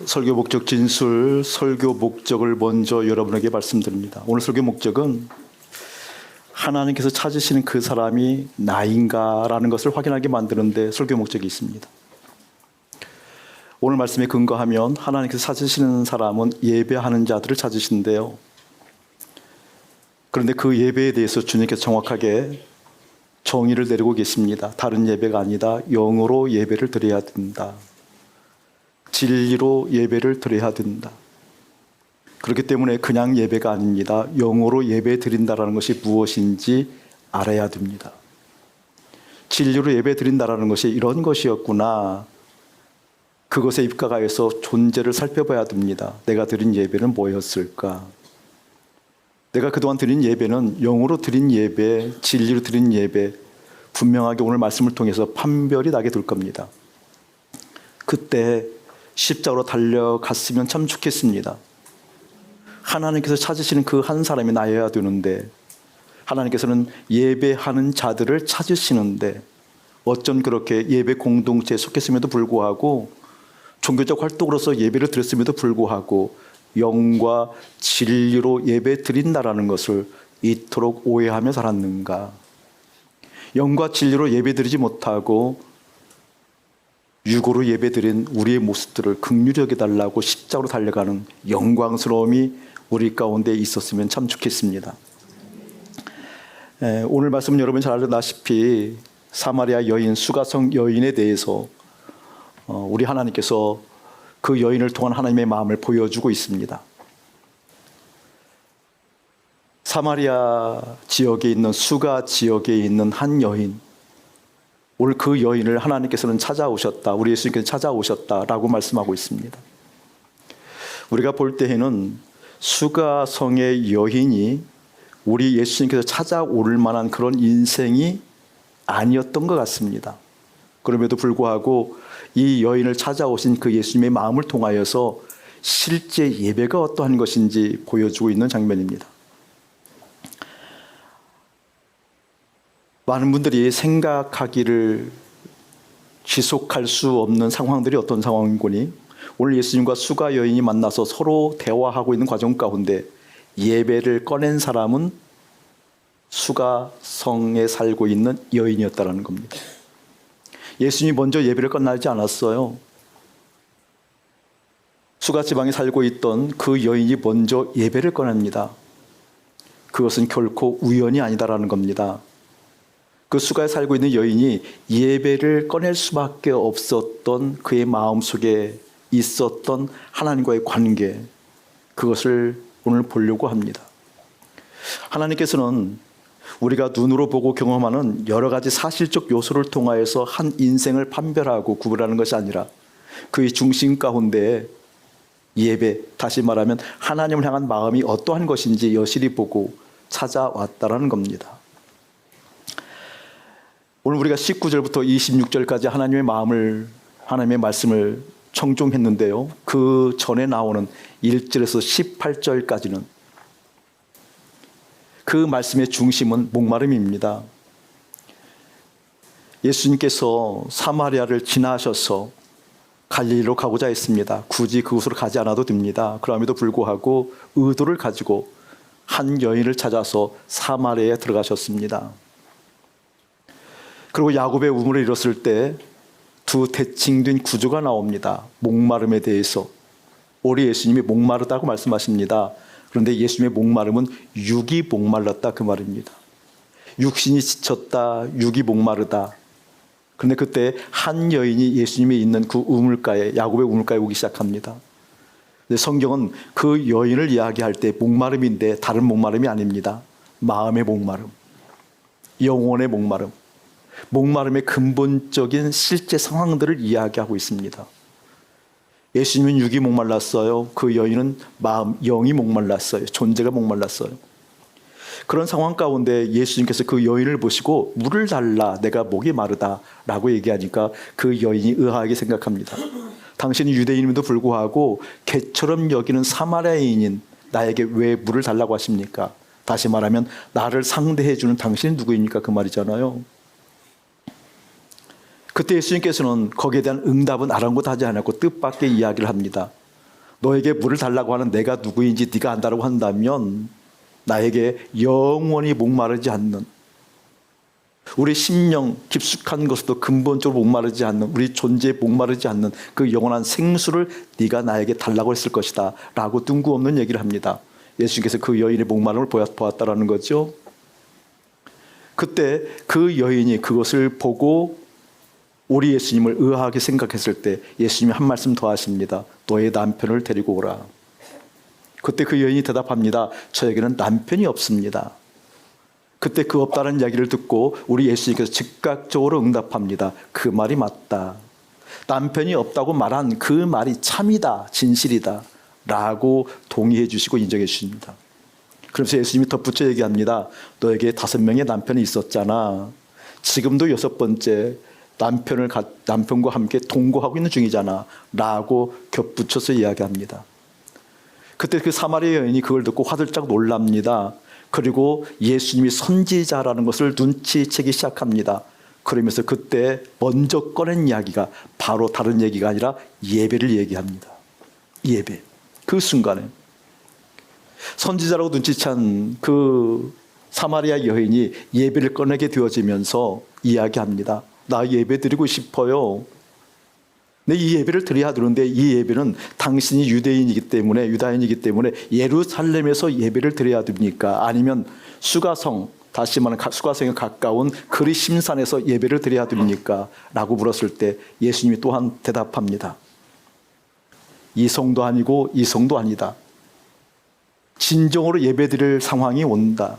설교 목적 진술, 설교 목적을 먼저 여러분에게 말씀드립니다. 오늘 설교 목적은 하나님께서 찾으시는 그 사람이 나인가라는 것을 확인하게 만드는 데 설교 목적이 있습니다. 오늘 말씀에 근거하면 하나님께서 찾으시는 사람은 예배하는 자들을 찾으시는데요. 그런데 그 예배에 대해서 주님께서 정확하게 정의를 내리고 계십니다. 다른 예배가 아니다. 영으로 예배를 드려야 된다. 진리로 예배를 드려야 된다. 그렇기 때문에 그냥 예배가 아닙니다. 영으로 예배 드린다라는 것이 무엇인지 알아야 됩니다. 진리로 예배 드린다라는 것이 이런 것이었구나. 그것에 입각하여서 존재를 살펴봐야 됩니다. 내가 드린 예배는 뭐였을까? 내가 그동안 드린 예배는 영으로 드린 예배, 진리로 드린 예배, 분명하게 오늘 말씀을 통해서 판별이 나게 될 겁니다. 그때 십자가로 달려갔으면 참 좋겠습니다. 하나님께서 찾으시는 그 한 사람이 나여야 되는데, 하나님께서는 예배하는 자들을 찾으시는데, 어쩜 그렇게 예배 공동체에 속했음에도 불구하고 종교적 활동으로서 예배를 드렸음에도 불구하고 영과 진리로 예배 드린다라는 것을 이토록 오해하며 살았는가? 영과 진리로 예배 드리지 못하고 육으로 예배 드린 우리의 모습들을 긍휼히 여겨달라고 십자가로 달려가는 영광스러움이 우리 가운데 있었으면 참 좋겠습니다. 오늘 말씀은 여러분 잘 알다시피 사마리아 여인, 수가성 여인에 대해서 우리 하나님께서 그 여인을 통한 하나님의 마음을 보여주고 있습니다. 사마리아 지역에 있는 수가 지역에 있는 한 여인, 오늘 그 여인을 하나님께서는 찾아오셨다, 우리 예수님께서 찾아오셨다라고 말씀하고 있습니다. 우리가 볼 때에는 수가성의 여인이 우리 예수님께서 찾아올 만한 그런 인생이 아니었던 것 같습니다. 그럼에도 불구하고 이 여인을 찾아오신 그 예수님의 마음을 통하여서 실제 예배가 어떠한 것인지 보여주고 있는 장면입니다. 많은 분들이 생각하기를 지속할 수 없는 상황들이 어떤 상황인 거니? 오늘 예수님과 수가 여인이 만나서 서로 대화하고 있는 과정 가운데 예배를 꺼낸 사람은 수가성에 살고 있는 여인이었다는 겁니다. 예수님이 먼저 예배를 끝나지 않았어요. 수가 지방에 살고 있던 그 여인이 먼저 예배를 꺼냅니다. 그것은 결코 우연이 아니다라는 겁니다. 그 수가에 살고 있는 여인이 예배를 꺼낼 수밖에 없었던 그의 마음속에 있었던 하나님과의 관계, 그것을 오늘 보려고 합니다. 하나님께서는 우리가 눈으로 보고 경험하는 여러 가지 사실적 요소를 통하여서 한 인생을 판별하고 구분하는 것이 아니라 그의 중심 가운데 예배, 다시 말하면 하나님을 향한 마음이 어떠한 것인지 여실히 보고 찾아왔다라는 겁니다. 오늘 우리가 19절부터 26절까지 하나님의 말씀을 청중했는데요. 그 전에 나오는 1절에서 18절까지는 그 말씀의 중심은 목마름입니다. 예수님께서 사마리아를 지나셔서 갈릴리로 가고자 했습니다. 굳이 그곳으로 가지 않아도 됩니다. 그럼에도 불구하고 의도를 가지고 한 여인을 찾아서 사마리아에 들어가셨습니다. 그리고 야곱의 우물을 잃었을 때 두 대칭된 구조가 나옵니다. 목마름에 대해서 우리 예수님이 목마르다고 말씀하십니다. 그런데 예수님의 목마름은 육이 목말랐다 그 말입니다. 육신이 지쳤다, 육이 목마르다. 그런데 그때 한 여인이 예수님이 있는 그 우물가에, 야곱의 우물가에 오기 시작합니다. 근데 성경은 그 여인을 이야기할 때 목마름인데 다른 목마름이 아닙니다. 마음의 목마름, 영혼의 목마름, 목마름의 근본적인 실제 상황들을 이야기하고 있습니다. 예수님은 육이 목말랐어요. 그 여인은 마음, 영이 목말랐어요. 존재가 목말랐어요. 그런 상황 가운데 예수님께서 그 여인을 보시고 물을 달라, 내가 목이 마르다 라고 얘기하니까 그 여인이 의아하게 생각합니다. 당신이 유대인임에도 불구하고 개처럼 여기는 사마리아인인 나에게 왜 물을 달라고 하십니까? 다시 말하면 나를 상대해 주는 당신이 누구입니까? 그 말이잖아요. 그때 예수님께서는 거기에 대한 응답은 아랑곳하지 않았고 뜻밖의 이야기를 합니다. 너에게 물을 달라고 하는 내가 누구인지 네가 안다라고 한다면 나에게 영원히 목마르지 않는, 우리 심령 깊숙한 것도 근본적으로 목마르지 않는, 우리 존재에 목마르지 않는 그 영원한 생수를 네가 나에게 달라고 했을 것이다 라고 뜬금없는 얘기를 합니다. 예수님께서 그 여인의 목마름을 보았다라는 거죠. 그때 그 여인이 그것을 보고 우리 예수님을 의아하게 생각했을 때 예수님이 한 말씀 더 하십니다. 너의 남편을 데리고 오라. 그때 그 여인이 대답합니다. 저에게는 남편이 없습니다. 그때 그 없다는 이야기를 듣고 우리 예수님께서 즉각적으로 응답합니다. 그 말이 맞다. 남편이 없다고 말한 그 말이 참이다, 진실이다 라고 동의해 주시고 인정해 주십니다. 그러면서 예수님이 덧붙여 얘기합니다. 너에게 5명의 남편이 있었잖아. 지금도 6번째 남편과 함께 동거하고 있는 중이잖아 라고 겹붙여서 이야기합니다. 그때 그 사마리아 여인이 그걸 듣고 화들짝 놀랍니다. 그리고 예수님이 선지자라는 것을 눈치채기 시작합니다. 그러면서 그때 먼저 꺼낸 이야기가 바로 다른 얘기가 아니라 예배를 얘기합니다. 예배. 그 순간에 선지자라고 눈치챈 그 사마리아 여인이 예배를 꺼내게 되어지면서 이야기합니다. 나 예배 드리고 싶어요. 근데 이 예배를 드려야 되는데 이 예배는 당신이 유다인이기 때문에 예루살렘에서 예배를 드려야 됩니까? 아니면 수가성, 다시 말하면 수가성에 가까운 그리심산에서 예배를 드려야 됩니까? 라고 물었을 때 예수님이 또한 대답합니다. 이 성도 아니고 이 성도 아니다. 진정으로 예배 드릴 상황이 온다.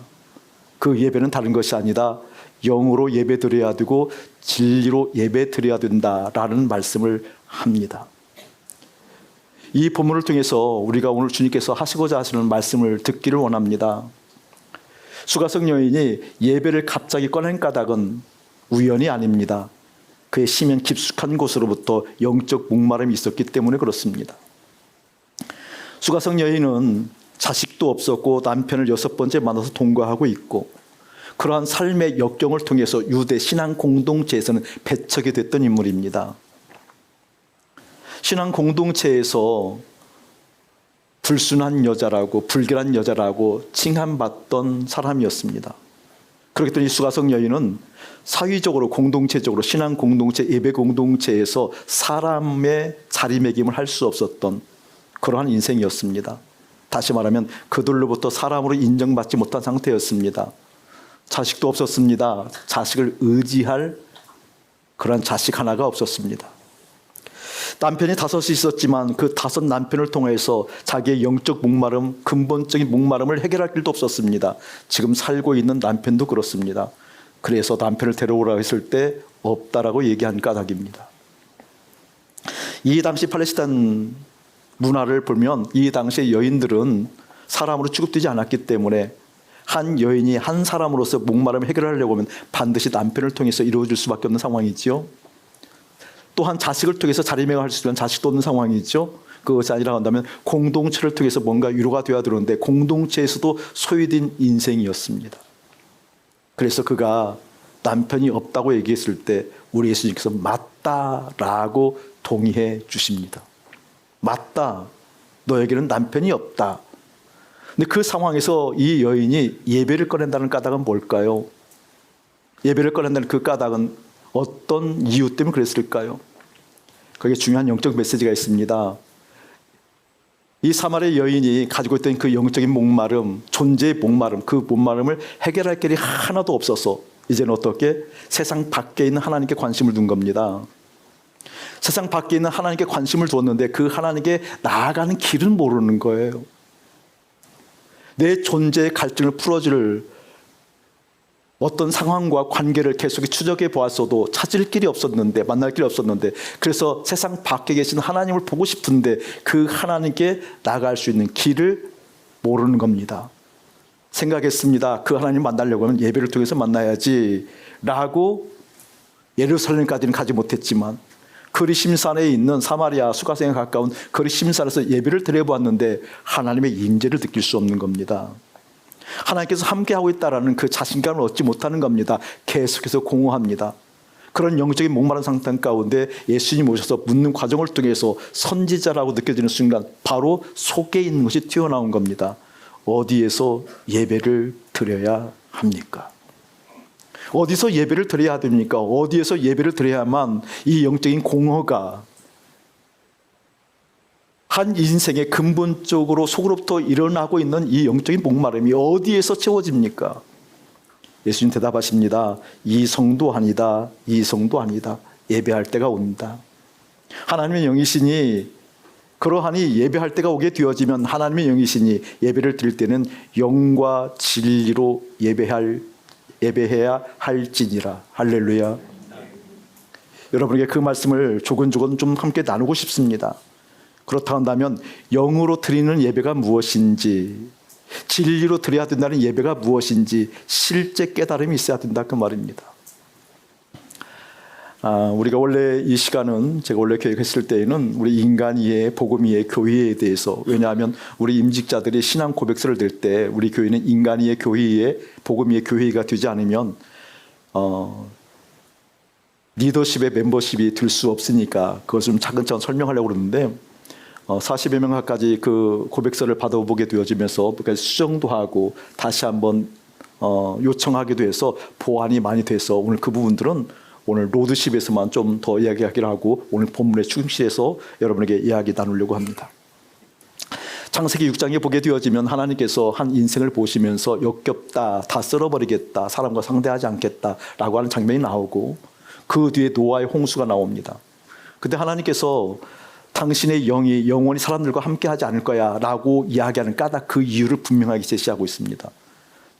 그 예배는 다른 것이 아니다. 영으로 예배 드려야 되고 진리로 예배 드려야 된다라는 말씀을 합니다. 이 본문을 통해서 우리가 오늘 주님께서 하시고자 하시는 말씀을 듣기를 원합니다. 수가성 여인이 예배를 갑자기 꺼낸 까닭은 우연이 아닙니다. 그의 심연 깊숙한 곳으로부터 영적 목마름이 있었기 때문에 그렇습니다. 수가성 여인은 자식도 없었고 남편을 6번째 만나서 동거하고 있고 그러한 삶의 역경을 통해서 유대 신앙 공동체에서는 배척이 됐던 인물입니다. 신앙 공동체에서 불순한 여자라고 불결한 여자라고 칭함받던 사람이었습니다. 그렇기 때문에 수가성 여인은 사회적으로 공동체적으로 신앙 공동체 예배 공동체에서 사람의 자리매김을 할 수 없었던 그러한 인생이었습니다. 다시 말하면 그들로부터 사람으로 인정받지 못한 상태였습니다. 자식도 없었습니다. 자식을 의지할 그런 자식 하나가 없었습니다. 남편이 5이 있었지만 그 5 남편을 통해서 자기의 영적 목마름, 근본적인 목마름을 해결할 길도 없었습니다. 지금 살고 있는 남편도 그렇습니다. 그래서 남편을 데려오라고 했을 때 없다라고 얘기한 까닭입니다. 이 당시 팔레스타인 문화를 보면 이 당시의 여인들은 사람으로 취급되지 않았기 때문에 한 여인이 한 사람으로서 목마름을 해결하려고 하면 반드시 남편을 통해서 이루어질 수밖에 없는 상황이죠. 또한 자식을 통해서 자리매김할 수 있는 자식도 없는 상황이죠. 그것이 아니라 한다면 공동체를 통해서 뭔가 위로가 되어야 되는데 공동체에서도 소외된 인생이었습니다. 그래서 그가 남편이 없다고 얘기했을 때 우리 예수님께서 맞다라고 동의해 주십니다. 맞다. 너에게는 남편이 없다. 근데 그 상황에서 이 여인이 예배를 꺼낸다는 까닭은 뭘까요? 예배를 꺼낸다는 그 까닭은 어떤 이유 때문에 그랬을까요? 거기에 중요한 영적 메시지가 있습니다. 이 사마리아 여인이 가지고 있던 그 영적인 목마름, 존재의 목마름, 그 목마름을 해결할 길이 하나도 없어서 이제는 어떻게? 세상 밖에 있는 하나님께 관심을 둔 겁니다. 세상 밖에 있는 하나님께 관심을 두었는데 그 하나님께 나아가는 길은 모르는 거예요. 내 존재의 갈증을 풀어줄 어떤 상황과 관계를 계속 추적해 보았어도 찾을 길이 없었는데, 만날 길이 없었는데, 그래서 세상 밖에 계신 하나님을 보고 싶은데 그 하나님께 나아갈 수 있는 길을 모르는 겁니다. 생각했습니다. 그 하나님 만나려고 하면 예배를 통해서 만나야지 라고 예루살렘까지는 가지 못했지만 그리심산에 있는 사마리아 수가성에 가까운 그리심산에서 예배를 드려보았는데 하나님의 임재를 느낄 수 없는 겁니다. 하나님께서 함께하고 있다는 그 자신감을 얻지 못하는 겁니다. 계속해서 공허합니다. 그런 영적인 목마른 상태 가운데 예수님 오셔서 묻는 과정을 통해서 선지자라고 느껴지는 순간 바로 속에 있는 것이 튀어나온 겁니다. 어디에서 예배를 드려야 합니까? 어디서 예배를 드려야 됩니까? 어디에서 예배를 드려야만 이 영적인 공허가 한 인생의 근본적으로 속으로부터 일어나고 있는 이 영적인 목마름이 어디에서 채워집니까? 예수님 대답하십니다. 이성도 아니다. 이성도 아니다. 예배할 때가 온다. 하나님의 영이시니 그러하니 예배할 때가 오게 되어지면 하나님의 영이시니 예배를 드릴 때는 영과 진리로 예배해야 할지니라. 할렐루야. 여러분에게 그 말씀을 조근조근 좀 함께 나누고 싶습니다. 그렇다 한다면 영으로 드리는 예배가 무엇인지, 진리로 드려야 된다는 예배가 무엇인지 실제 깨달음이 있어야 된다 그 말입니다. 우리가 원래 이 시간은 제가 원래 계획했을 때에는 우리 인간이의 복음이의 교회에 대해서, 왜냐하면 우리 임직자들이 신앙 고백서를 낼 때 우리 교회는 인간이의 교회의 복음이의 교회가 되지 않으면 리더십의 멤버십이 될 수 없으니까 그것을 좀 차근차근 설명하려고 그러는데 40여 명까지 그 고백서를 받아보게 되어지면서 수정도 하고 다시 한번 요청하기도 해서 보완이 많이 돼서 오늘 그 부분들은 오늘 로드십에서만 좀 더 이야기하기로 하고 오늘 본문의 중심에서 여러분에게 이야기 나누려고 합니다. 창세기 6장에 보게 되어지면 하나님께서 한 인생을 보시면서 역겹다, 다 쓸어버리겠다, 사람과 상대하지 않겠다라고 하는 장면이 나오고 그 뒤에 노아의 홍수가 나옵니다. 그때 하나님께서 당신의 영이 영원히 사람들과 함께하지 않을 거야 라고 이야기하는 까닭 그 이유를 분명하게 제시하고 있습니다.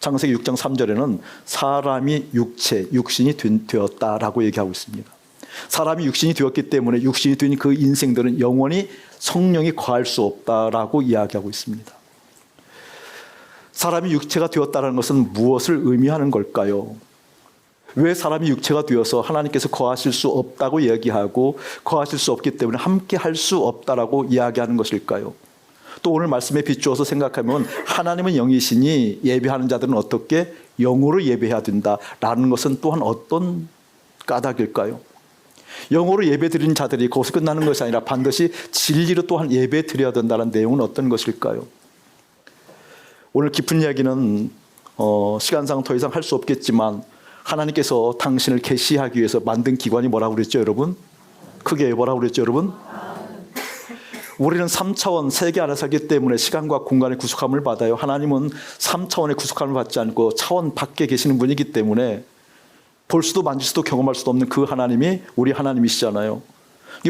창세기 6장 3절에는 사람이 육신이 되었다라고 얘기하고 있습니다. 사람이 육신이 되었기 때문에 육신이 된 그 인생들은 영원히 성령이 거할 수 없다라고 이야기하고 있습니다. 사람이 육체가 되었다는 것은 무엇을 의미하는 걸까요? 왜 사람이 육체가 되어서 하나님께서 거하실 수 없다고 이야기하고 거하실 수 없기 때문에 함께 할 수 없다라고 이야기하는 것일까요? 또 오늘 말씀에 비추어서 생각하면 하나님은 영이시니 예배하는 자들은 어떻게 영으로 예배해야 된다라는 것은 또한 어떤 까닭일까요? 영으로 예배 드리는 자들이 거기서 끝나는 것이 아니라 반드시 진리로 또한 예배 드려야 된다는 내용은 어떤 것일까요? 오늘 깊은 이야기는 시간상 더 이상 할 수 없겠지만 하나님께서 당신을 계시하기 위해서 만든 기관이 뭐라고 그랬죠 여러분? 크게 뭐라고 그랬죠 여러분? 우리는 3차원 세계 안에 살기 때문에 시간과 공간의 구속함을 받아요. 하나님은 3차원의 구속함을 받지 않고 차원 밖에 계시는 분이기 때문에 볼 수도 만질 수도 경험할 수도 없는 그 하나님이 우리 하나님이시잖아요.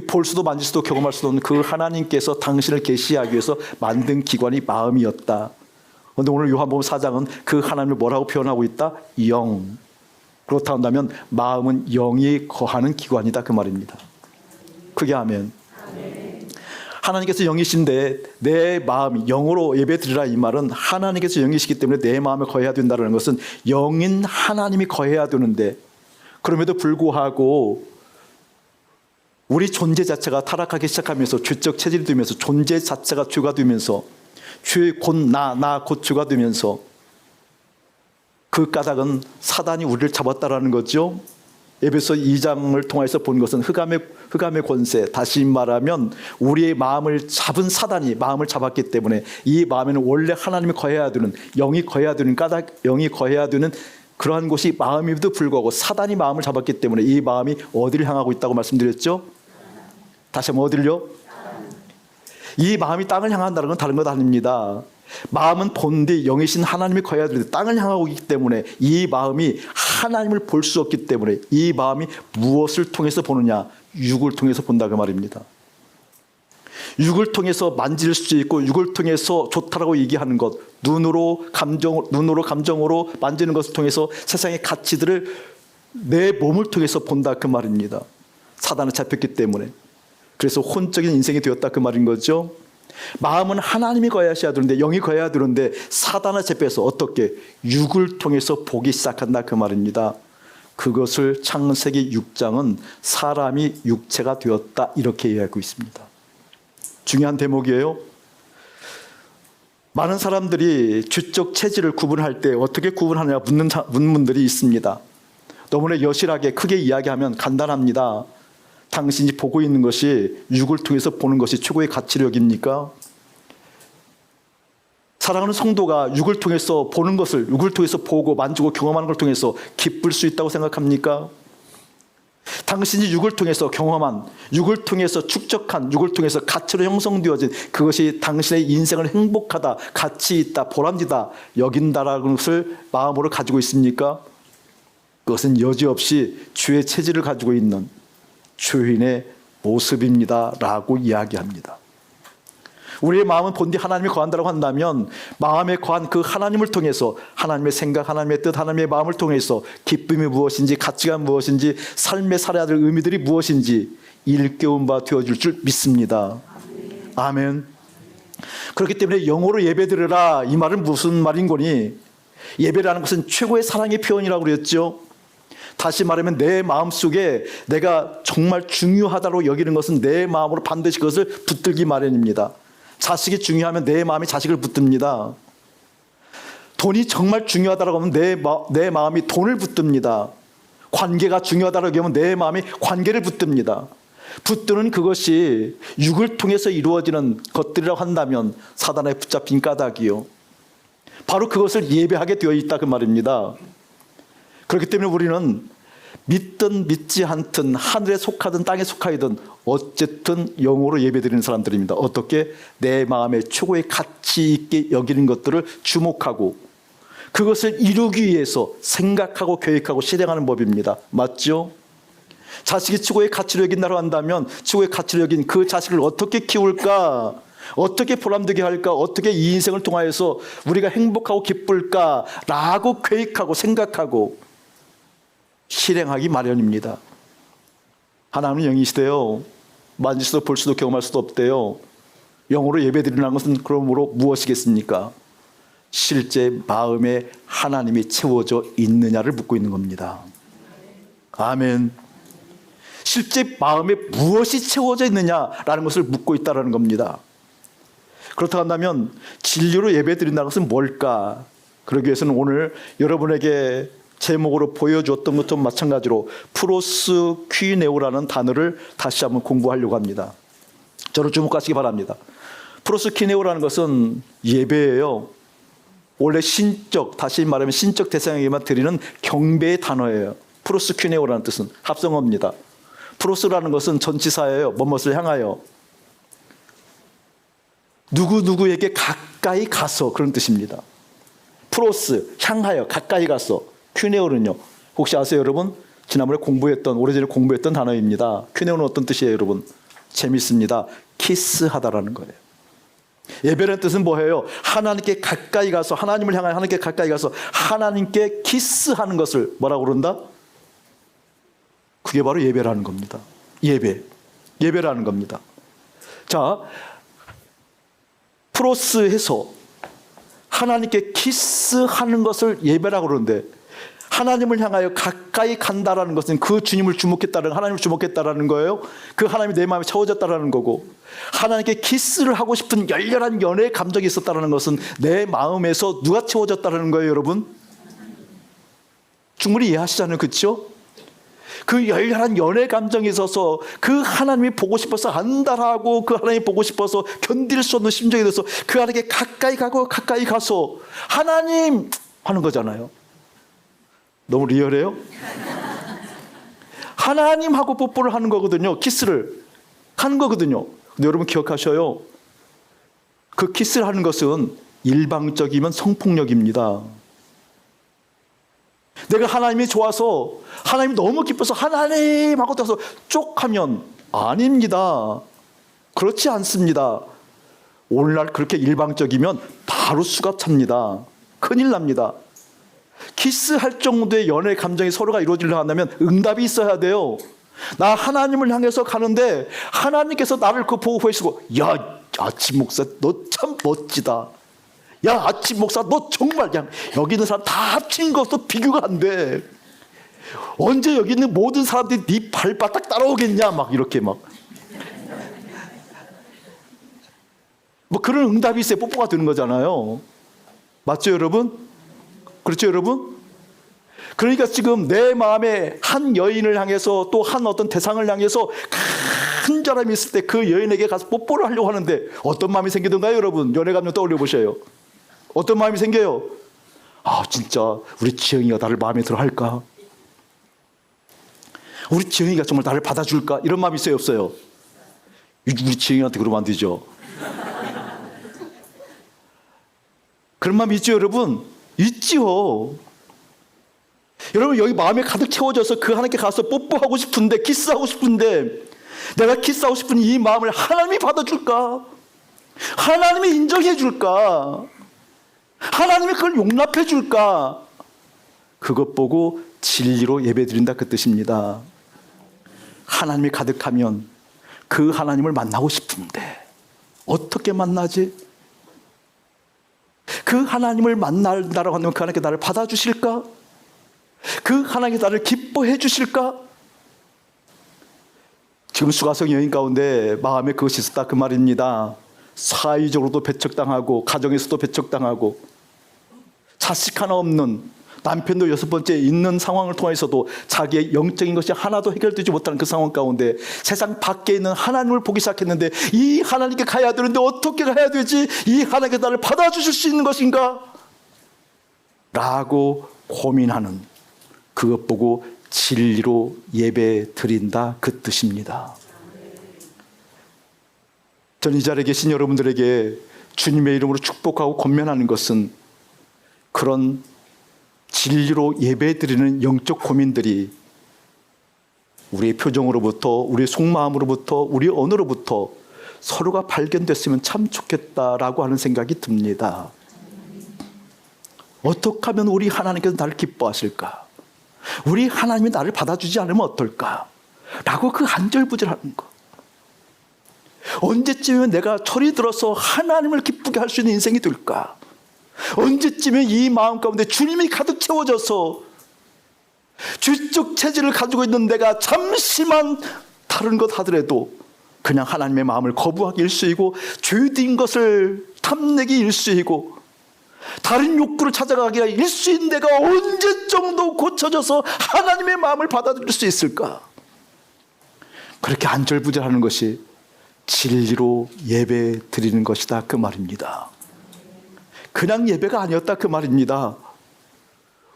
볼 수도 만질 수도 경험할 수도 없는 그 하나님께서 당신을 계시하기 위해서 만든 기관이 마음이었다. 그런데 오늘 요한복음 4장은 그 하나님을 뭐라고 표현하고 있다? 영. 그렇다 한다면 마음은 영이 거하는 기관이다 그 말입니다. 크게 아멘. 하나님께서 영이신데 내 마음이 영으로 예배드리라 이 말은 하나님께서 영이시기 때문에 내 마음에 거해야 된다는 것은 영인 하나님이 거해야 되는데 그럼에도 불구하고 우리 존재 자체가 타락하기 시작하면서 죄적 체질이 되면서 존재 자체가 죄가 되면서 죄 곧 나 곧 죄가 되면서 그 까닭은 사단이 우리를 잡았다라는 거죠. 에베소 2장을 통해서 본 것은 흑암의 권세, 다시 말하면 우리의 마음을 잡은 사단이 마음을 잡았기 때문에 이 마음에는 원래 하나님이 거해야 되는, 영이 거해야 되는 까닭, 영이 거해야 되는 그러한 곳이 마음임에도 불구하고 사단이 마음을 잡았기 때문에 이 마음이 어디를 향하고 있다고 말씀드렸죠? 다시 한번 어디를요? 이 마음이 땅을 향한다는 건 다른 것 아닙니다. 마음은 본디 영이신 하나님이 거해야 되는데 땅을 향하고 있기 때문에 이 마음이 하나님을 볼 수 없기 때문에 이 마음이 무엇을 통해서 보느냐? 육을 통해서 본다 그 말입니다. 육을 통해서 만질 수 있고 육을 통해서 좋다라고 얘기하는 것, 눈으로 감정으로 만지는 것을 통해서 세상의 가치들을 내 몸을 통해서 본다 그 말입니다. 사단에 잡혔기 때문에. 그래서 혼적인 인생이 되었다 그 말인 거죠. 마음은 하나님이 거하셔야 되는데 영이 거해야 되는데 사단에 잡혀서 어떻게 육을 통해서 보기 시작한다 그 말입니다. 그것을 창세기 6장은 사람이 육체가 되었다 이렇게 이야기하고 있습니다. 중요한 대목이에요. 많은 사람들이 죄적 체질을 구분할 때 어떻게 구분하느냐 묻는 분들이 있습니다. 너무나 여실하게 크게 이야기하면 간단합니다. 당신이 보고 있는 것이 육을 통해서 보는 것이 최고의 가치를 여깁니까? 사랑하는 성도가 육을 통해서 보는 것을, 육을 통해서 보고 만지고 경험하는 걸 통해서 기쁠 수 있다고 생각합니까? 당신이 육을 통해서 경험한, 육을 통해서 축적한, 육을 통해서 가치로 형성되어진 그것이 당신의 인생을 행복하다, 가치 있다, 보람지다 여긴다라는 것을 마음으로 가지고 있습니까? 그것은 여지없이 주의 체질을 가지고 있는 주인의 모습입니다 라고 이야기합니다. 우리의 마음은 본디 하나님이 거한다고 한다면 마음에 거한 그 하나님을 통해서 하나님의 생각, 하나님의 뜻, 하나님의 마음을 통해서 기쁨이 무엇인지, 가치가 무엇인지, 삶에 살아야 될 의미들이 무엇인지 일깨운 바 되어줄 줄 믿습니다. 아멘. 그렇기 때문에 영어로 예배드려라, 이 말은 무슨 말인 거니? 예배라는 것은 최고의 사랑의 표현이라고 그랬죠. 다시 말하면 내 마음속에 내가 정말 중요하다고 여기는 것은 내 마음으로 반드시 그것을 붙들기 마련입니다. 자식이 중요하면 내 마음이 자식을 붙듭니다. 돈이 정말 중요하다고 하면 내 마음이 돈을 붙듭니다. 관계가 중요하다고 하면 내 마음이 관계를 붙듭니다. 붙드는 그것이 육을 통해서 이루어지는 것들이라고 한다면 사단에 붙잡힌 까닭이요. 바로 그것을 예배하게 되어 있다 그 말입니다. 그렇기 때문에 우리는 믿든 믿지 않든 하늘에 속하든 땅에 속하든 어쨌든 영으로 예배드리는 사람들입니다. 어떻게? 내 마음에 최고의 가치 있게 여기는 것들을 주목하고 그것을 이루기 위해서 생각하고 계획하고 실행하는 법입니다. 맞죠? 자식이 최고의 가치를 여긴다고 한다면 최고의 가치를 여긴 그 자식을 어떻게 키울까? 어떻게 보람되게 할까? 어떻게 이 인생을 통하여서 우리가 행복하고 기쁠까? 라고 계획하고 생각하고 실행하기 마련입니다. 하나님은 영이시대요. 만질 수도 볼 수도 경험할 수도 없대요. 영으로 예배드리는 것은 그러므로 무엇이겠습니까? 실제 마음에 하나님이 채워져 있느냐를 묻고 있는 겁니다. 아멘. 실제 마음에 무엇이 채워져 있느냐라는 것을 묻고 있다는 겁니다. 그렇다고 한다면 진리로 예배드린다는 것은 뭘까? 그러기 위해서는 오늘 여러분에게 제목으로 보여주었던 것도 마찬가지로 프로스퀴네오라는 단어를 다시 한번 공부하려고 합니다. 저를 주목하시기 바랍니다. 프로스퀴네오라는 것은 예배예요. 원래 신적, 다시 말하면 신적 대상에게만 드리는 경배의 단어예요. 프로스퀴네오라는 뜻은 합성어입니다. 프로스라는 것은 전치사예요. 무엇을 향하여. 누구누구에게 가까이 가서 그런 뜻입니다. 프로스, 향하여, 가까이 가서. 퀴네오는요, 혹시 아세요 여러분? 지난번에 오래전에 공부했던 단어입니다. 퀴네오는 어떤 뜻이에요 여러분? 재밌습니다. 키스하다라는 거예요. 예배라는 뜻은 뭐예요? 하나님께 가까이 가서, 하나님을 향하여 하나님께 가까이 가서 하나님께 키스하는 것을 뭐라고 그런다? 그게 바로 예배라는 겁니다. 예배라는 겁니다. 자, 프로스해서 하나님께 키스하는 것을 예배라고 그러는데, 하나님을 향하여 가까이 간다라는 것은 그 주님을 주목했다는, 하나님을 주목했다라는 거예요. 그 하나님이 내 마음에 채워졌다라는 거고, 하나님께 키스를 하고 싶은 열렬한 연애의 감정이 있었다라는 것은 내 마음에서 누가 채워졌다라는 거예요 여러분? 충분히 이해하시잖아요. 그렇죠? 그 열렬한 연애 감정이 있어서 그 하나님이 보고 싶어서 안달하고 그 하나님이 보고 싶어서 견딜 수 없는 심정이 돼서 그 하나님께 가까이 가고 가까이 가서 하나님 하는 거잖아요. 너무 리얼해요? 하나님하고 뽀뽀를 하는 거거든요. 키스를 하는 거거든요. 근데 여러분 기억하셔요. 그 키스를 하는 것은 일방적이면 성폭력입니다. 내가 하나님이 좋아서, 하나님이 너무 기뻐서 하나님 하고 떠서 쪽 하면 아닙니다. 그렇지 않습니다. 오늘날 그렇게 일방적이면 바로 수갑 찹니다. 큰일 납니다. 키스할 정도의 연애 감정이 서로가 이루어지려 한다면 응답이 있어야 돼요. 나 하나님을 향해서 가는데 하나님께서 나를 그 보고 보시고, 야 아침 목사 너 참 멋지다. 야 아침 목사 너 정말 그냥 여기 있는 사람 다 합친 것도 비교가 안 돼. 언제 여기 있는 모든 사람들이 네 발바닥 따라오겠냐 막 이렇게 막 뭐 그런 응답이 있어야 뽀뽀가 되는 거잖아요. 맞죠 여러분? 그렇죠 여러분? 그러니까 지금 내 마음에 한 여인을 향해서 또 한 어떤 대상을 향해서 큰 사람이 있을 때 그 여인에게 가서 뽀뽀를 하려고 하는데 어떤 마음이 생기던가요, 여러분? 연애감정 떠올려 보세요. 어떤 마음이 생겨요? 아, 진짜 우리 지영이가 나를 마음에 들어 할까? 우리 지영이가 정말 나를 받아줄까? 이런 마음이 있어요, 없어요? 우리 지영이한테 그러면 안 되죠. 그런 마음이 있죠, 여러분? 있지요. 여러분, 여기 마음이 가득 채워져서 그 하나님께 가서 뽀뽀하고 싶은데, 키스하고 싶은데, 내가 키스하고 싶은 이 마음을 하나님이 받아줄까? 하나님이 인정해 줄까? 하나님이 그걸 용납해 줄까? 그것 보고 진리로 예배드린다, 그 뜻입니다. 하나님이 가득하면 그 하나님을 만나고 싶은데 어떻게 만나지? 그 하나님을 만나라고 하면 그 하나님께 나를 받아주실까? 그 하나님께 나를 기뻐해 주실까? 지금 수가성 여인 가운데 마음에 그것이 있었다, 그 말입니다. 사회적으로도 배척당하고 가정에서도 배척당하고 자식 하나 없는, 남편도 6번째 있는 상황을 통해서도 자기의 영적인 것이 하나도 해결되지 못하는 그 상황 가운데 세상 밖에 있는 하나님을 보기 시작했는데 이 하나님께 가야 되는데 어떻게 가야 되지? 이 하나님께 나를 받아주실 수 있는 것인가? 라고 고민하는, 그것 보고 진리로 예배 드린다, 그 뜻입니다. 전 이 자리에 계신 여러분들에게 주님의 이름으로 축복하고 권면하는 것은 그런 진리로 예배 드리는 영적 고민들이 우리의 표정으로부터, 우리의 속마음으로부터, 우리의 언어로부터 서로가 발견됐으면 참 좋겠다라고 하는 생각이 듭니다. 어떻게 하면 우리 하나님께서 나를 기뻐하실까? 우리 하나님이 나를 받아주지 않으면 어떨까? 라고 그 안절부절하는 것. 언제쯤이면 내가 철이 들어서 하나님을 기쁘게 할 수 있는 인생이 될까? 언제쯤에 이 마음 가운데 주님이 가득 채워져서 죄적 체질을 가지고 있는 내가 잠시만 다른 것 하더라도 그냥 하나님의 마음을 거부하기 일쑤이고 죄된 것을 탐내기 일쑤이고 다른 욕구를 찾아가기가 일쑤인 내가 언제 정도 고쳐져서 하나님의 마음을 받아들일 수 있을까? 그렇게 안절부절하는 것이 진리로 예배 드리는 것이다, 그 말입니다. 그냥 예배가 아니었다, 그 말입니다.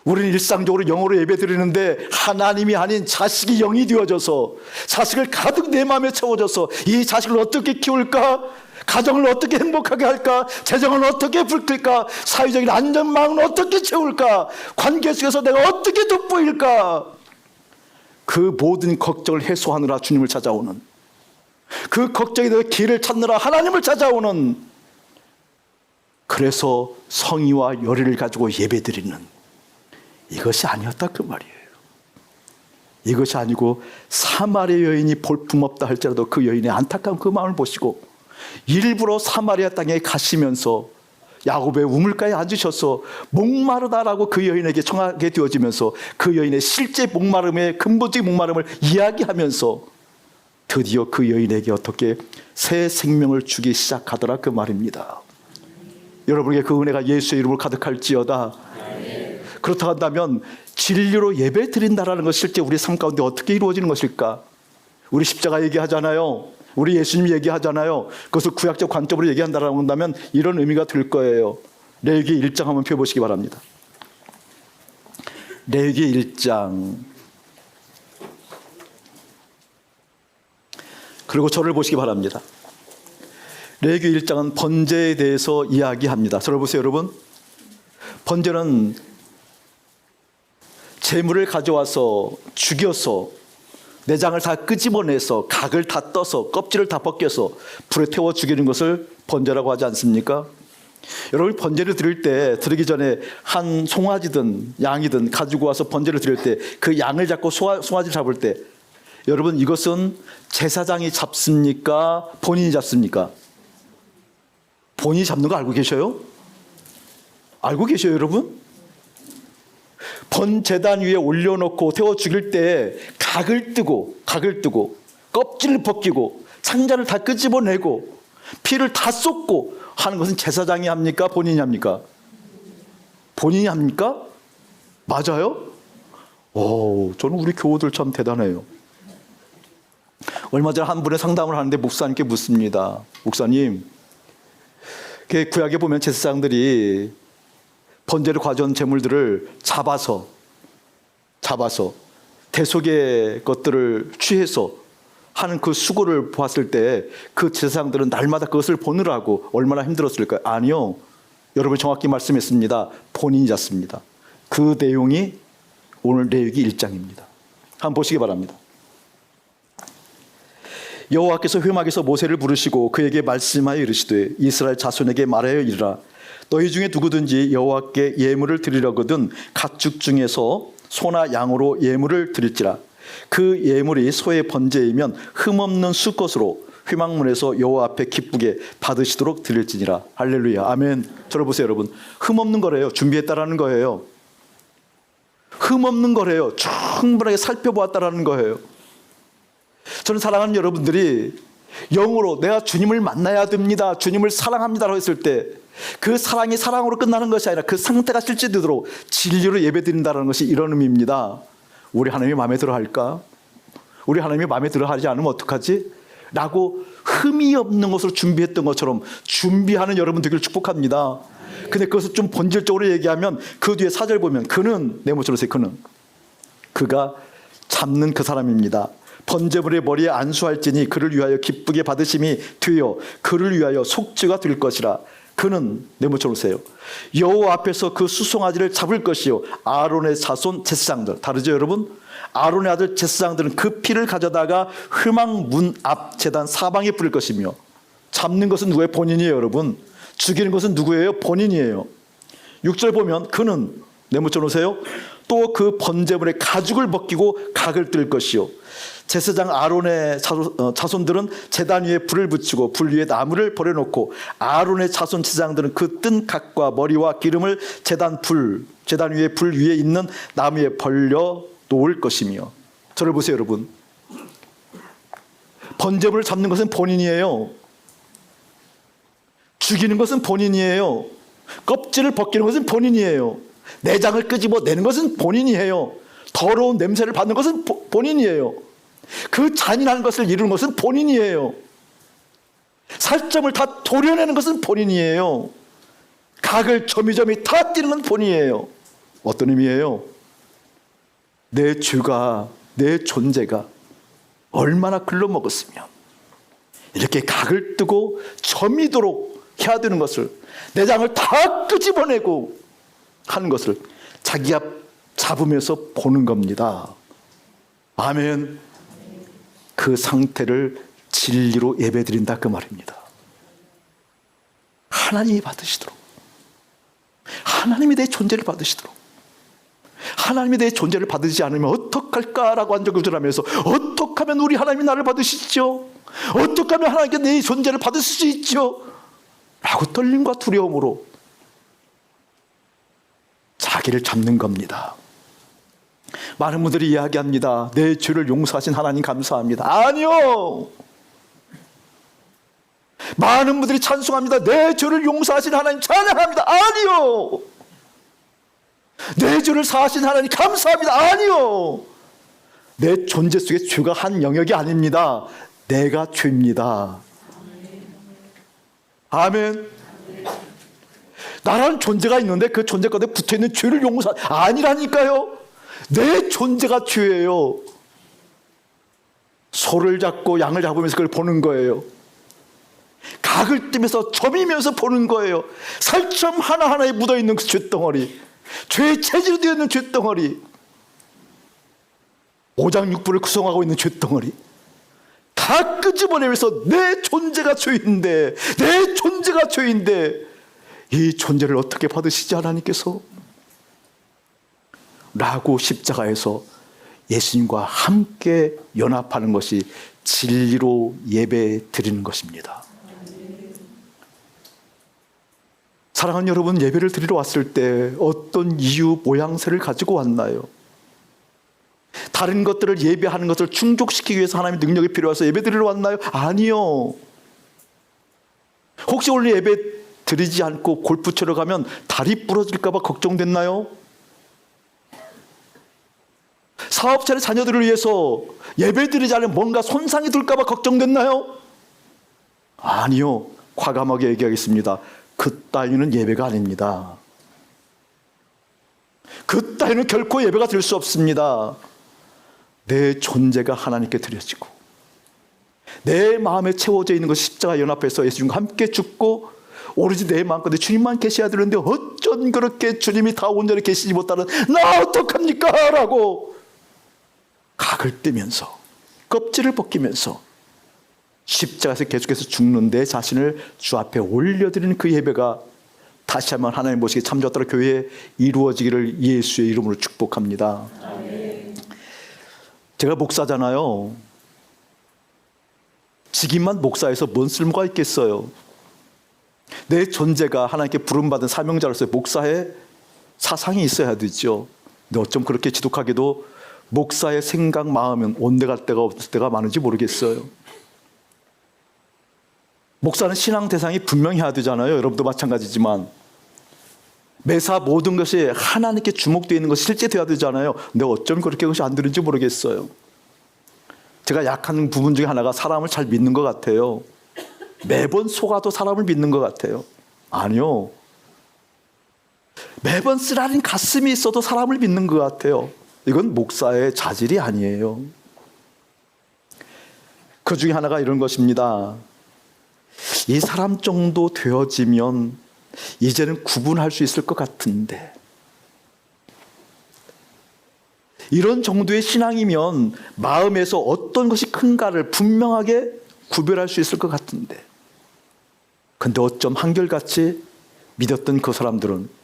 우리는 일상적으로 영으로 예배 드리는데 하나님이 아닌 자식이 영이 되어져서 자식을 가득 내 마음에 채워져서 이 자식을 어떻게 키울까? 가정을 어떻게 행복하게 할까? 재정을 어떻게 불끌까? 사회적인 안전망을 어떻게 채울까? 관계 속에서 내가 어떻게 돋보일까? 그 모든 걱정을 해소하느라 주님을 찾아오는, 그 걱정에 대해 길을 찾느라 하나님을 찾아오는, 그래서 성의와 열의를 가지고 예배드리는 이것이 아니었다, 그 말이에요. 이것이 아니고 사마리아 여인이 볼품없다 할지라도 그 여인의 안타까운 그 마음을 보시고 일부러 사마리아 땅에 가시면서 야곱의 우물가에 앉으셔서 목마르다라고 그 여인에게 청하게 되어지면서 그 여인의 실제 목마름의 근본적인 목마름을 이야기하면서 드디어 그 여인에게 어떻게 새 생명을 주기 시작하더라, 그 말입니다. 여러분에게 그 은혜가 예수의 이름으로 가득할지어다. 그렇다고 한다면 진리로 예배 드린다라는 것이 실제 우리 삶 가운데 어떻게 이루어지는 것일까? 우리 십자가 얘기하잖아요. 우리 예수님 얘기하잖아요. 그것을 구약적 관점으로 얘기한다라고 한다면 이런 의미가 될 거예요. 레위기 1장 한번 펴보시기 바랍니다. 레위기 1장, 그리고 저를 보시기 바랍니다. 레위기 1장은 번제에 대해서 이야기합니다. 저를 보세요, 여러분. 번제는 재물을 가져와서 죽여서 내장을 다 끄집어내서 각을 다 떠서 껍질을 다 벗겨서 불에 태워 죽이는 것을 번제라고 하지 않습니까? 여러분, 번제를 드리기 전에 한 송아지든 양이든 가지고 와서 번제를 드릴 때 그 양을 잡고 송아지를 잡을 때 여러분, 이것은 제사장이 잡습니까? 본인이 잡습니까? 본인이 잡는 거 알고 계셔요? 알고 계셔요, 여러분? 번제단 위에 올려놓고 태워 죽일 때 각을 뜨고 껍질을 벗기고 창자를 다 끄집어내고 피를 다 쏟고 하는 것은 제사장이 합니까? 본인이 합니까? 본인이 합니까? 맞아요? 저는 우리 교우들 참 대단해요. 얼마 전에 한 분의 상담을 하는데 목사님께 묻습니다. 목사님, 구약에 보면 제사장들이 번제를 가져온 제물들을 잡아서 대속의 것들을 취해서 하는 그 수고를 보았을 때 그 제사장들은 날마다 그것을 보느라고 얼마나 힘들었을까요? 아니요. 여러분 정확히 말씀했습니다. 본인이 잤습니다. 그 내용이 오늘 레위기 1장입니다. 한번 보시기 바랍니다. 여호와께서 회막에서 모세를 부르시고 그에게 말씀하여 이르시되 이스라엘 자손에게 말하여 이르라. 너희 중에 누구든지 여호와께 예물을 드리려거든 가축 중에서 소나 양으로 예물을 드릴지라. 그 예물이 소의 번제이면 흠없는 수것으로 회막문에서 여호와 앞에 기쁘게 받으시도록 드릴지니라. 할렐루야. 아멘. 저를 보세요, 여러분. 흠없는 거래요. 준비했다라는 거예요. 흠없는 거래요. 충분하게 살펴보았다라는 거예요. 저는 사랑하는 여러분들이 영으로 내가 주님을 만나야 됩니다, 주님을 사랑합니다라고 했을 때 그 사랑이 사랑으로 끝나는 것이 아니라 그 상태가 실제되도록 진리로 예배드린다는 것이 이런 의미입니다. 우리 하나님이 마음에 들어 할까? 우리 하나님이 마음에 들어 하지 않으면 어떡하지? 라고 흠이 없는 것으로 준비했던 것처럼 준비하는 여러분 되기를 축복합니다. 근데 그것을 좀 본질적으로 얘기하면 그 뒤에 4절 보면 그는, 내 모습으로 보세요. 그가 잡는 그 사람입니다. 번제물의 머리에 안수할지니 그를 위하여 기쁘게 받으심이 되어 그를 위하여 속죄가 될 것이라. 그는, 내 모습으로 보세요. 여호와 앞에서 그 수송아지를 잡을 것이요 아론의 자손 제사장들. 다르죠 여러분? 아론의 아들 제사장들은 그 피를 가져다가 회막 문 앞 제단 사방에 뿌릴 것이며. 잡는 것은 누구예요? 본인이에요 여러분. 죽이는 것은 누구예요? 본인이에요. 6절 보면 그는, 내 모습으로 보세요. 또 그 번제물의 가죽을 벗기고 각을 뜰 것이요 제사장 아론의 자손들은 제단 위에 불을 붙이고 불 위에 나무를 버려놓고 아론의 자손 제사장들은 그 뜬 각과 머리와 기름을 제단 위에 불 위에 있는 나무에 벌려 놓을 것이며. 저를 보세요 여러분. 번제물을 잡는 것은 본인이에요. 죽이는 것은 본인이에요. 껍질을 벗기는 것은 본인이에요. 내장을 끄집어내는 것은 본인이에요. 더러운 냄새를 받는 것은 본인이에요. 그 잔인한 것을 이루는 것은 본인이에요. 살점을 다 도려내는 것은 본인이에요. 각을 점이점이 다 띄는 건 본인이에요. 어떤 의미예요? 내 죄가, 내 존재가 얼마나 글러먹었으면 이렇게 각을 뜨고 점이도록 해야 되는 것을, 내장을 다 끄집어내고 하는 것을 자기가 잡으면서 보는 겁니다. 아멘. 그 상태를 진리로 예배드린다 그 말입니다. 하나님이 받으시도록, 하나님이 내 존재를 받으시도록. 하나님이 내 존재를 받으시지 않으면 어떡할까라고 안절부절하면서 어떻게 하면 우리 하나님이 나를 받으시죠? 어떻게 하면 하나님께 내 존재를 받을 수 있죠? 라고 떨림과 두려움으로 자기를 잡는 겁니다. 많은 분들이 이야기합니다. 내 죄를 용서하신 하나님 감사합니다. 아니요. 많은 분들이 찬송합니다. 내 죄를 용서하신 하나님 찬양합니다. 아니요. 내 죄를 사하신 하나님 감사합니다. 아니요. 내 존재 속에 죄가 한 영역이 아닙니다. 내가 죄입니다. 아멘. 나라는 존재가 있는데 그 존재 가운데 붙어있는 죄를 아니라니까요. 내 존재가 죄예요. 소를 잡고 양을 잡으면서 그걸 보는 거예요. 각을 뜨면서 점이면서 보는 거예요. 살점 하나하나에 묻어있는 그 죄덩어리, 죄의 체질이 되어 있는 죄덩어리, 오장육부를 구성하고 있는 죄덩어리 다 끄집어내면서 내 존재가 죄인데, 내 존재가 죄인데 이 존재를 어떻게 받으시지 하나님께서? 라고 십자가에서 예수님과 함께 연합하는 것이 진리로 예배 드리는 것입니다. 사랑하는 여러분, 예배를 드리러 왔을 때 어떤 이유, 모양새를 가지고 왔나요? 다른 것들을 예배하는 것을 충족시키기 위해서 하나님의 능력이 필요해서 예배 드리러 왔나요? 아니요. 혹시 오늘 예배 드리지 않고 골프 치러 가면 다리 부러질까 봐 걱정됐나요? 사업자의 자녀들을 위해서 예배드리지 않으면 뭔가 손상이 될까 봐 걱정됐나요? 아니요. 과감하게 얘기하겠습니다. 그 따위는 예배가 아닙니다. 그 따위는 결코 예배가 될 수 없습니다. 내 존재가 하나님께 드려지고 내 마음에 채워져 있는 것, 십자가 연합해서 예수님과 함께 죽고 오로지 내 마음가운데 주님만 계셔야 되는데 어쩐 그렇게 주님이 다 온전히 계시지 못하는 나 어떡합니까? 라고 각을 떼면서 껍질을 벗기면서 십자가에서 계속해서 죽는 내 자신을 주 앞에 올려드리는 그 예배가 다시 한번 하나님 보시기에 참 좋더라 교회에 이루어지기를 예수의 이름으로 축복합니다. 아멘. 제가 목사잖아요. 직임만 목사에서 뭔 쓸모가 있겠어요? 내 존재가 하나님께 부름받은 사명자로서의 목사의 사상이 있어야 되죠. 근데 어쩜 그렇게 지독하게도 목사의 생각, 마음은 온데갈 데가 없을 때가 많은지 모르겠어요. 목사는 신앙 대상이 분명해야 되잖아요. 여러분도 마찬가지지만 매사 모든 것이 하나님께 주목되어 있는 것이 실제 되어야 되잖아요. 근데 어쩜 그렇게 그것이 안 되는지 모르겠어요. 제가 약한 부분 중에 하나가 사람을 잘 믿는 것 같아요. 매번 속아도 사람을 믿는 것 같아요. 아니요. 매번 쓰라린 가슴이 있어도 사람을 믿는 것 같아요. 이건 목사의 자질이 아니에요. 그 중에 하나가 이런 것입니다. 이 사람 정도 되어지면 이제는 구분할 수 있을 것 같은데, 이런 정도의 신앙이면 마음에서 어떤 것이 큰가를 분명하게 구별할 수 있을 것 같은데, 근데 어쩜 한결같이 믿었던 그 사람들은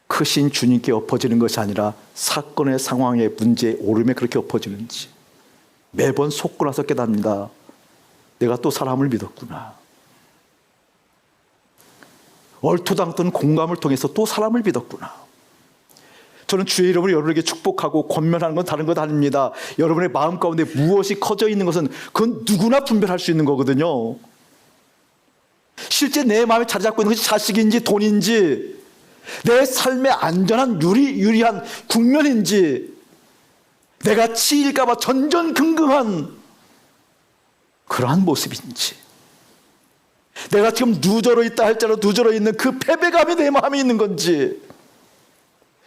크신 주님께 엎어지는 것이 아니라 사건의 상황의 문제의 오름에 그렇게 엎어지는지 매번 속고 나서 깨닫습니다. 내가 또 사람을 믿었구나. 얼토당토는 공감을 통해서 또 사람을 믿었구나. 저는 주의 이름으로 여러분에게 축복하고 권면하는 건 다른 것 아닙니다. 여러분의 마음 가운데 무엇이 커져 있는 것은 그건 누구나 분별할 수 있는 거거든요. 실제 내 마음에 자리 잡고 있는 것이 자식인지 돈인지, 내 삶의 안전한 유리한 국면인지, 내가 치일까 봐 전전긍긍한 그러한 모습인지, 내가 지금 누저러 있다 할지라도 누저러 있는 그 패배감이 내 마음에 있는 건지,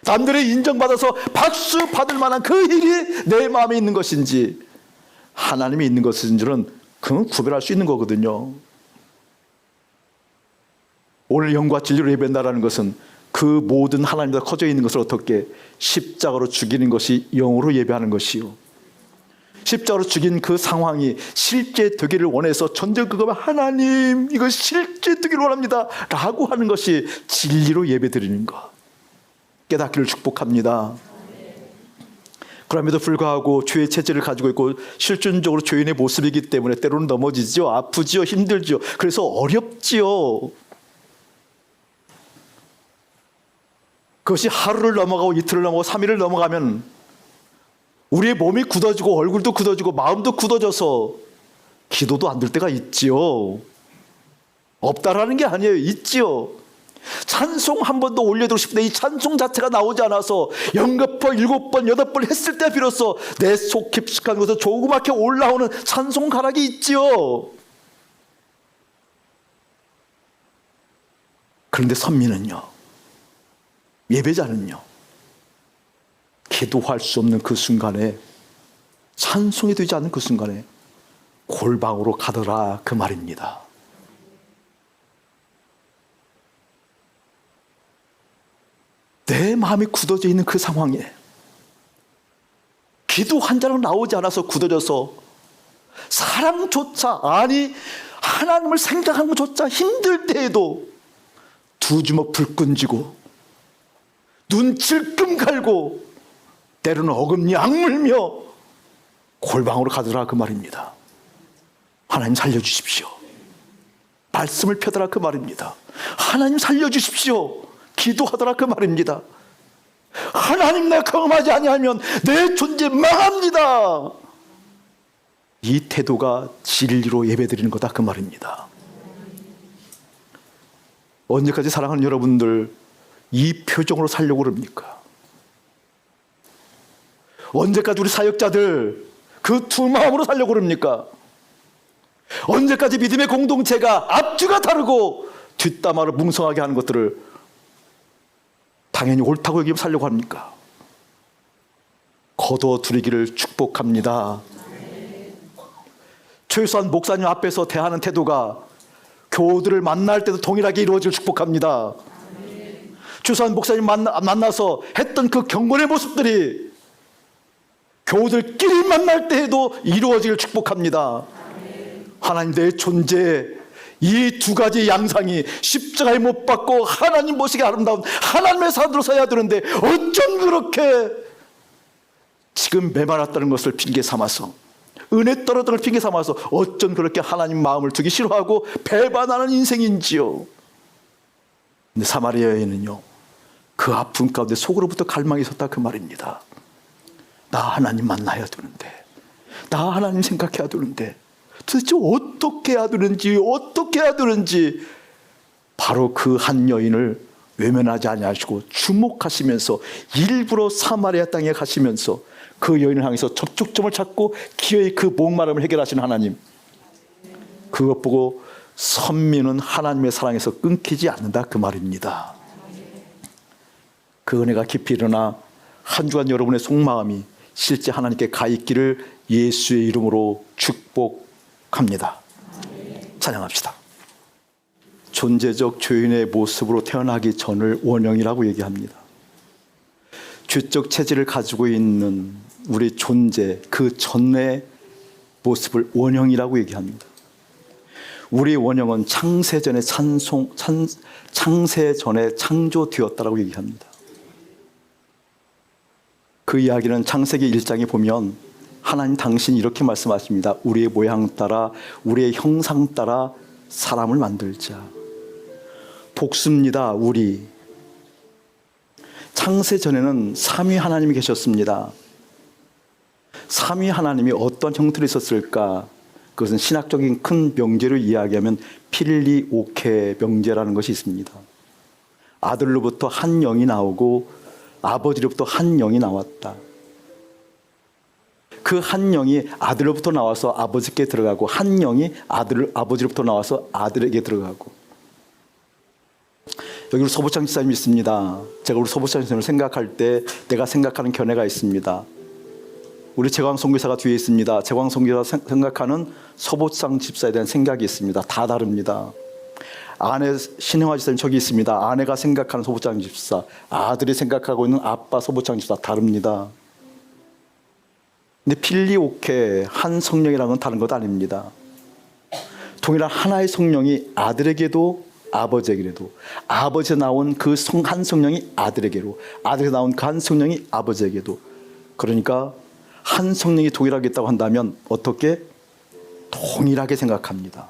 남들의 인정받아서 박수 받을 만한 그 일이 내 마음에 있는 것인지, 하나님이 있는 것인지는 그건 구별할 수 있는 거거든요. 오늘 영과 진리로 예배한다라는 것은 그 모든 하나님보다 커져 있는 것을 어떻게 십자가로 죽이는 것이 영으로 예배하는 것이요, 십자가로 죽인 그 상황이 실제 되기를 원해서 전전긍긍 하나님 이거 실제 되기를 원합니다 라고 하는 것이 진리로 예배드리는 것, 깨닫기를 축복합니다. 그럼에도 불구하고 죄의 체질을 가지고 있고 실존적으로 죄인의 모습이기 때문에 때로는 넘어지죠, 아프지요, 힘들지요. 그래서 어렵지요. 그것이 하루를 넘어가고 이틀을 넘어가고 3일을 넘어가면 우리의 몸이 굳어지고 얼굴도 굳어지고 마음도 굳어져서 기도도 안 될 때가 있지요. 없다라는 게 아니에요. 있지요. 찬송 한 번도 올려드리고 싶은데 이 찬송 자체가 나오지 않아서 연거푸 7번 8번 했을 때 비로소 내 속 깊숙한 곳에서 조그맣게 올라오는 찬송 가락이 있지요. 그런데 선민은요, 예배자는요, 기도할 수 없는 그 순간에, 찬송이 되지 않는 그 순간에 골방으로 가더라 그 말입니다. 내 마음이 굳어져 있는 그 상황에 기도 한 자락 나오지 않아서 굳어져서 사랑조차, 아니 하나님을 생각하는 것조차 힘들 때에도 두 주먹 불끈 쥐고 눈 질끔 갈고 때로는 어금니 악물며 골방으로 가더라 그 말입니다. 하나님 살려주십시오. 말씀을 펴더라 그 말입니다. 하나님 살려주십시오. 기도하더라 그 말입니다. 하나님 내가 경험하지 아니하면 내 존재 망합니다. 이 태도가 진리로 예배드리는 거다 그 말입니다. 언제까지 사랑하는 여러분들 이 표정으로 살려고 그럽니까? 언제까지 우리 사역자들 그 두 마음으로 살려고 그럽니까? 언제까지 믿음의 공동체가 앞뒤가 다르고 뒷담화를 뭉성하게 하는 것들을 당연히 옳다고 여기며 살려고 합니까? 거둬들이기를 축복합니다. 최소한 목사님 앞에서 대하는 태도가 교우들을 만날 때도 동일하게 이루어질 축복합니다. 최소한 목사님 만나서 했던 그 경건의 모습들이 교우들끼리 만날 때에도 이루어지길 축복합니다. 하나님, 내 존재, 이 두 가지 양상이 십자가에 못 박고 하나님 모시기 아름다운 하나님의 사람으로 서야 되는데 어쩜 그렇게 지금 메말랐다는 것을 핑계 삼아서, 은혜 떨어졌던 걸 핑계 삼아서 어쩜 그렇게 하나님 마음을 두기 싫어하고 배반하는 인생인지요. 근데 사마리아 여인은요, 그 아픔 가운데 속으로부터 갈망이 섰다 그 말입니다. 나 하나님 만나야 되는데, 나 하나님 생각해야 되는데 도대체 어떻게 해야 되는지 바로 그 한 여인을 외면하지 아니하시고 주목하시면서 일부러 사마리아 땅에 가시면서 그 여인을 향해서 접촉점을 찾고 기어이 그 목마름을 해결하시는 하나님, 그것 보고 선민은 하나님의 사랑에서 끊기지 않는다 그 말입니다. 그 은혜가 깊이 일어나 한 주간 여러분의 속마음이 실제 하나님께 가 있기를 예수의 이름으로 축복합니다. 찬양합시다. 존재적 죄인의 모습으로 태어나기 전을 원형이라고 얘기합니다. 죄적 체질을 가지고 있는 우리 존재 그 전의 모습을 원형이라고 얘기합니다. 우리 원형은 창세전에 창세전에 창조되었다라고 얘기합니다. 그 이야기는 창세기 1장에 보면 하나님 당신이 이렇게 말씀하십니다. 우리의 모양 따라 우리의 형상 따라 사람을 만들자. 복수입니다. 우리. 창세전에는 삼위 하나님이 계셨습니다. 삼위 하나님이 어떤 형태로 있었을까? 그것은 신학적인 큰 명제로 이야기하면 필리오케 명제라는 것이 있습니다. 아들로부터 한 영이 나오고 아버지로부터 한 영이 나왔다. 그 한 영이 아들로부터 나와서 아버지께 들어가고 한 영이 아버지로부터 나와서 아들에게 들어가고. 여기 우리 서보창 집사님이 있습니다. 제가 우리 서보창 집사님을 생각할 때 내가 생각하는 견해가 있습니다. 우리 재광 선교사가 뒤에 있습니다. 재광 선교사가 생각하는 서보창 집사에 대한 생각이 있습니다. 다 다릅니다. 아내 신영화 집사님 저기 있습니다. 아내가 생각하는 서보창 집사, 아들이 생각하고 있는 아빠 서보창 집사 다릅니다. 근데 필리오케 한 성령이라는 건 다른 것 아닙니다. 동일한 하나의 성령이 아들에게도 아버지에게도, 아버지에 나온 그 한 성령이 아들에게로, 아들에게 나온 그 한 성령이 아버지에게도. 그러니까 한 성령이 동일하게 있다고 한다면 어떻게? 동일하게 생각합니다.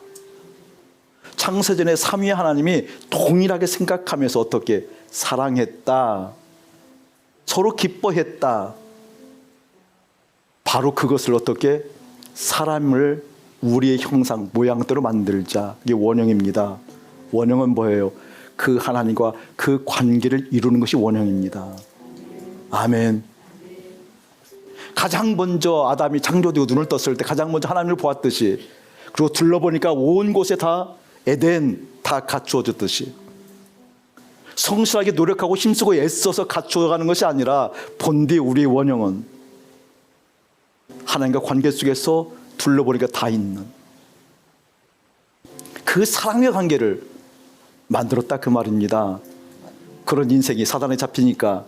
창세전에 삼위 하나님이 동일하게 생각하면서 어떻게? 사랑했다, 서로 기뻐했다. 바로 그것을 어떻게? 사람을 우리의 형상, 모양대로 만들자. 이게 원형입니다. 원형은 뭐예요? 그 하나님과 그 관계를 이루는 것이 원형입니다. 아멘. 가장 먼저 아담이 창조되고 눈을 떴을 때 가장 먼저 하나님을 보았듯이, 그리고 둘러보니까 온 곳에 다 에덴 다 갖추어졌듯이, 성실하게 노력하고 힘쓰고 애써서 갖추어가는 것이 아니라 본디 우리의 원형은 하나님과 관계 속에서 둘러보니까 다 있는 그 사랑의 관계를 만들었다 그 말입니다. 그런 인생이 사단에 잡히니까,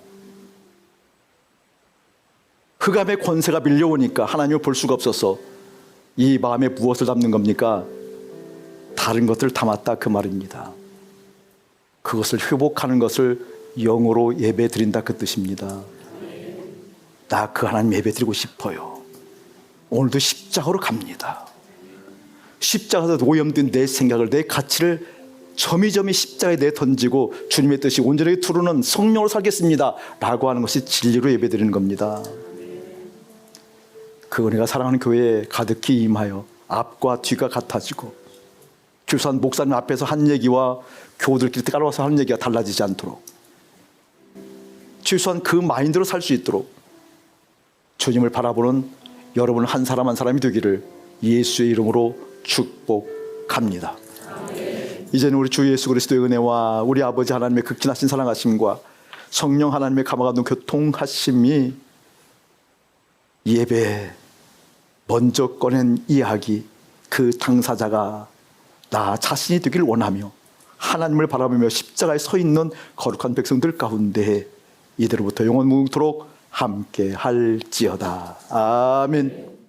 흑암의 권세가 밀려오니까 하나님을 볼 수가 없어서 이 마음에 무엇을 담는 겁니까? 다른 것을 담았다 그 말입니다. 그것을 회복하는 것을 영으로 예배 드린다 그 뜻입니다. 나 그 하나님 예배 드리고 싶어요. 오늘도 십자가로 갑니다. 십자가에서 오염된 내 생각을, 내 가치를 점이점이 십자가에 내던지고 주님의 뜻이 온전하게 두루는 성령으로 살겠습니다 라고 하는 것이 진리로 예배드리는 겁니다. 그 은혜가 사랑하는 교회에 가득히 임하여 앞과 뒤가 같아지고, 교산 목사님 앞에서 한 얘기와 교우들끼리 따라와서 하는 얘기가 달라지지 않도록, 최소한 그 마인드로 살 수 있도록 주님을 바라보는 여러분 한 사람 한 사람이 되기를 예수의 이름으로 축복합니다. 이제는 우리 주 예수 그리스도의 은혜와 우리 아버지 하나님의 극진하신 사랑하심과 성령 하나님의 감화감동 교통하심이 예배 먼저 꺼낸 이야기 그 당사자가 나 자신이 되길 원하며 하나님을 바라보며 십자가에 서 있는 거룩한 백성들 가운데 이대로부터 영원 무궁토록 함께 할지어다. 아멘.